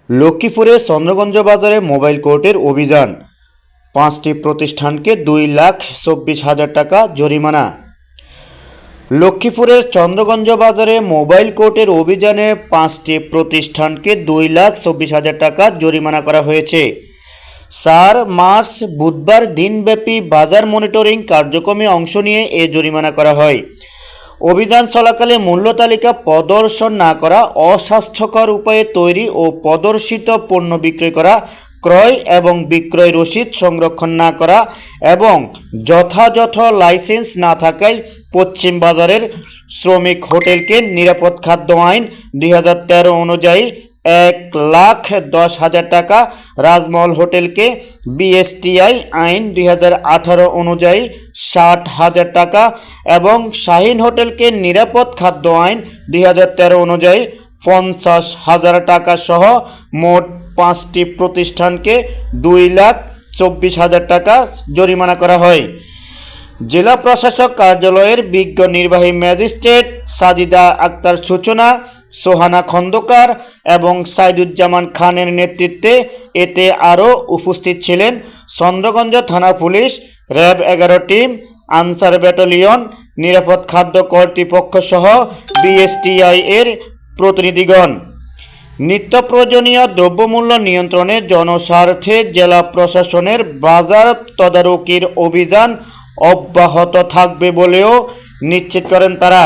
লক্ষ্মীপুরের চন্দ্রগঞ্জ বাজারে মোবাইল কোর্টের অভিযান, 5টি প্রতিষ্ঠানকে 2,24,000 টাকা জরিমানা। লক্ষ্মীপুরের চন্দ্রগঞ্জ বাজারে মোবাইল কোর্টের অভিযানে 5টি প্রতিষ্ঠানকে 2,24,000 টাকা জরিমানা করা হয়েছে। 4 মার্চ বুধবার দিনব্যাপী বাজার মনিটরিং কার্যক্রমে অংশ নিয়ে এ জরিমানা করা হয়। অভিযান চলাকালে মূল্য তালিকা প্রদর্শন না করা, অস্বাস্থ্যকর উপায়ে তৈরি ও প্রদর্শিত পণ্য বিক্রয় করা, ক্রয় এবং বিক্রয় রসিদ সংরক্ষণ না করা এবং যথাযথ লাইসেন্স না থাকায় পশ্চিম বাজারের শ্রমিক হোটেলকে নিরাপদ খাদ্য আইন 2013 অনুযায়ী 1,10,000 টাকা, রাজমহল হোটেলকে বিএসটিআই আইন 2018 অনুযায়ী 60,000 টাকা এবং শাহিন হোটেলকে নিরাপদ খাদ্য আইন 2013 অনুযায়ী 50,000 টাকা সহ মোট 5টি প্রতিষ্ঠানকে 2,24,000 টাকা জরিমানা করা হয়। জেলা প্রশাসক কার্যালয়ের বিজ্ঞ নির্বাহী ম্যাজিস্ট্রেট সাজিদা আক্তার সূচনা, সোহানা খন্দকার এবং সাইদুজ্জামান খানের নেতৃত্বে এতে আরও উপস্থিত ছিলেন চন্দ্রগঞ্জ থানা police, RAB 11 team, answer battalion, নিরাপদ খাদ্য কর্তৃপক্ষ সহ বিএসটিআই এর প্রতিনিধিগণ। নিত্য প্রয়োজনীয় দ্রব্যমূল্য নিয়ন্ত্রণে জনস্বার্থে জেলা প্রশাসনের বাজার তদারকির অভিযান অব্যাহত থাকবে বলেও নিশ্চিত করেন তারা।